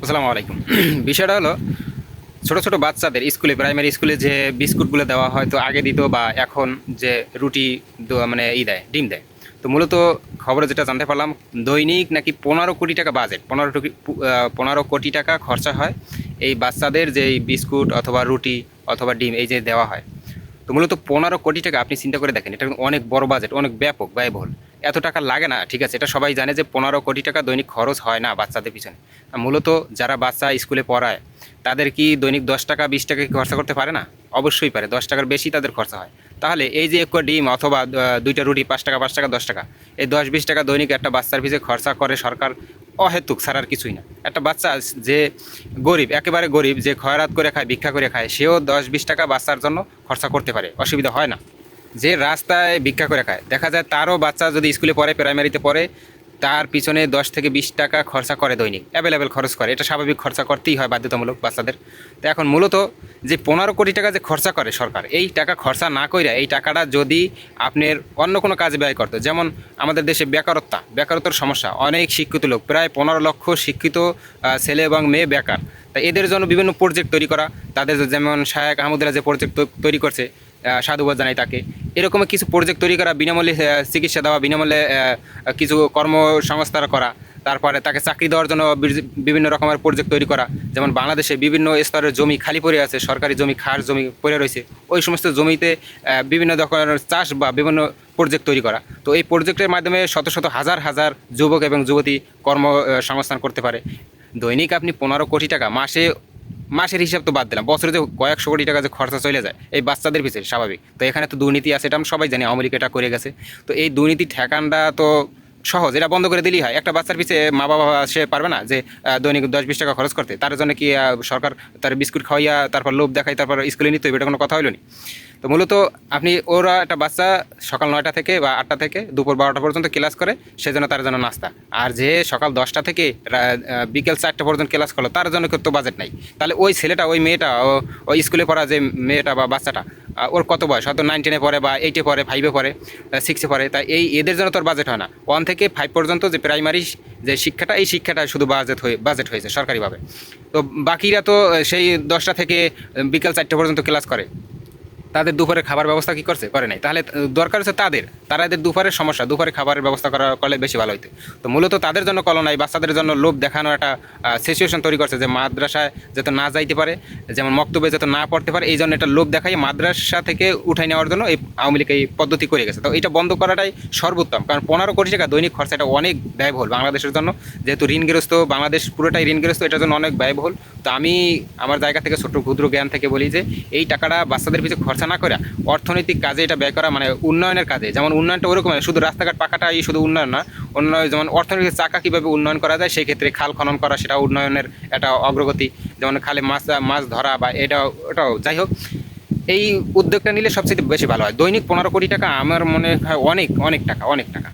আসসালামু আলাইকুম। বিষয়টা হলো ছোট ছোট বাচ্চাদের স্কুলে, প্রাইমারি স্কুলে যে বিস্কুটগুলো দেওয়া হয়, তো আগে দিত বা এখন যে রুটি মানে দেয়, ডিম দেয়। তো মূলত খবরে যেটা জানতে পারলাম, দৈনিক নাকি 15 কোটি টাকা বাজেট, 15 কোটি টাকা খরচা হয় এই বাচ্চাদের যে এই বিস্কুট অথবা রুটি অথবা ডিম এই যে দেওয়া হয়। তো মূলত 15 কোটি টাকা, আপনি চিন্তা করে দেখেন, এটা কিন্তু অনেক বড় বাজেট, অনেক ব্যাপক ব্যয়বহুল। এত টাকা লাগে না, ঠিক আছে, এটা সবাই জানে যে 15 কোটি টাকা দৈনিক খরচ হয় না বাচ্চাদের পিছনে। মূলত যারা বাচ্চা স্কুলে পড়ায় তাদের কি দৈনিক 10 টাকা 20 টাকা কি খরচা করতে পারে না? অবশ্যই পারে, 10 টাকার বেশি তাদের খরচা হয়। তাহলে এই যে এক ডিম অথবা দুইটা রুটি 5 টাকা 5 টাকা 10 টাকা, এই 10-20 টাকা দৈনিক একটা বাচ্চার পিছিয়ে খরচা করে সরকার, অহেতুক ছাড়ার কিছুই না। একটা বাচ্চা যে গরিব, একেবারে গরিব, যে খয়রাত করে খায়, ভিক্ষা করে খায়, সেও 10-20 টাকা বাচ্চার জন্য খরচা করতে পারে, অসুবিধা হয় না। যে রাস্তায় ভিক্ষা করে খায়, দেখা যায় তারও বাচ্চা যদি স্কুলে পড়ে, প্রাইমারিতে পড়ে, তার পিছনে 10 থেকে 20 টাকা খরচা করে, দৈনিক অ্যাভেলেবেল খরচ করে। এটা স্বাভাবিক, খরচা করতেই হয় বাধ্যতামূলক বাচ্চাদের। তো এখন মূলত যে 15 কোটি টাকা যে খরচা করে সরকার, এই টাকা খরচা না কইরা এই টাকাটা যদি আপনার অন্য কোনো কাজে ব্যয় করতো, যেমন আমাদের দেশে বেকারত্বর সমস্যা, অনেক শিক্ষিত লোক, প্রায় 15 লক্ষ শিক্ষিত ছেলে এবং মেয়ে বেকার। তা এদের জন্য বিভিন্ন প্রজেক্ট তৈরি করা, তাদের যেমন শায়েখ আহমদুল্লাহ যে প্রজেক্ট তৈরি করছে, সাধুবাদ জানাই তাকে। এরকম কিছু প্রজেক্ট তৈরি করা, বিনামূল্যে চিকিৎসা দেওয়া, বিনামূল্যে কিছু কর্মসংস্থান করা, তারপরে তাকে চাকরি দেওয়ার জন্য বিভিন্ন রকমের প্রজেক্ট তৈরি করা। যেমন বাংলাদেশে বিভিন্ন স্তরের জমি খালি পড়ে আছে, সরকারি জমি, খাস জমি পড়ে রয়েছে, ওই সমস্ত জমিতে বিভিন্ন ধরনের চাষ বা বিভিন্ন প্রজেক্ট তৈরি করা। তো এই প্রজেক্টের মাধ্যমে শত শত হাজার হাজার যুবক এবং যুবতী কর্মসংস্থান করতে পারে। দৈনিক আপনি 15 কোটি টাকা, মাসের হিসাব তো বাদ দিলাম, বছরে যে কয়েকশো কোটি টাকা যে খরচা চলে যায় এই বাচ্চাদের পিছিয়ে, স্বাভাবিক। তো এখানে তো দুর্নীতি আছে, এটা আমরা সবাই জানি, আওয়ামী লীগ এটা করে গেছে। তো এই দুর্নীতি ঠেকানটা তো সহজ, এটা বন্ধ করে দিলেই হয়। একটা বাচ্চার পিছিয়ে মা বাবা সে পারবে না যে দৈনিক 10-20 টাকা খরচ করতে, তার জন্য কি সরকার তার বিস্কুট খাওয়াইয়া তারপর লোভ দেখাই তারপর স্কুলে নিতে হবে? এটা কোনো কথা হইল নি। তো মূলত আপনি, ওরা একটা বাচ্চা সকাল 9টা থেকে বা 8টা থেকে দুপুর 12টা পর্যন্ত ক্লাস করে, সেজন্য তার জন্য নাস্তা। আর যে সকাল 10টা থেকে বিকেল 4টা পর্যন্ত ক্লাস করলো, তার জন্য তো বাজেট নাই। তাহলে ওই ছেলেটা, ওই মেয়েটা, ওই স্কুলে পড়া যে মেয়েটা বা বাচ্চাটা, ওর কত বয়স? হয়তো 9-10-এ পড়ে বা 8-এ পড়ে, 5-এ পড়ে, 6-এ পড়ে। তাই এদের জন্য তোর বাজেট হয় না। 1 থেকে 5 পর্যন্ত যে প্রাইমারি যে শিক্ষাটা, এই শিক্ষাটা শুধু বাজেট হয়েছে সরকারিভাবে। তো বাকিরা তো সেই 10টা থেকে বিকেল 4টে পর্যন্ত ক্লাস করে, তাদের দুপুরের খাবার ব্যবস্থা কি করে নাই? তাহলে দরকার হচ্ছে তারা এদের দুপুরের সমস্যা, দুপুরে খাবারের ব্যবস্থা করলে বেশি ভালো হতো। তো মূলত তাদের জন্য কল নাই, বাচ্চাদের জন্য লোভ দেখানোর একটা সিচুয়েশন তৈরি করছে, যে মাদ্রাসায় যাতে না যাইতে পারে, যেমন মক্তবে যাতে না পড়তে পারে, এই জন্য এটা লোভ দেখাই মাদ্রাসা থেকে উঠাই নেওয়ার জন্য এই আওয়ামী লীগ এই পদ্ধতি করে গেছে। তো এটা বন্ধ করাটাই সর্বোত্তম, কারণ 15 কোটি টাকা দৈনিক খরচা, এটা অনেক ব্যয়বহুল বাংলাদেশের জন্য। যেহেতু ঋণগ্রস্ত বাংলাদেশ, পুরোটাই ঋণগ্রস্ত, এটার জন্য অনেক ব্যয়বহুল। তো আমি আমার জায়গা থেকে, ছোট ক্ষুদ্র জ্ঞান থেকে বলি যে এই টাকাটা বাচ্চাদের পিছনে খরচা না করে অর্থনৈতিক কাজে এটা ব্যয় করা, মানে উন্নয়নের কাজে। যেমন উন্নয়নটা ওরকম, শুধু রাস্তাঘাট পাকাটাই শুধু উন্নয়ন না, উন্নয়ন যেমন অর্থনৈতিক চাকা কীভাবে উন্নয়ন করা যায়, সেই ক্ষেত্রে খাল খনন করা, সেটা উন্নয়নের একটা অগ্রগতি। যেমন খালে মাছ ধরা, বা ওটাও যাই হোক, এই উদ্যোগটা নিলে সবচেয়ে বেশি ভালো হয়। দৈনিক 15 কোটি টাকা আমার মনে হয় অনেক অনেক টাকা, অনেক টাকা।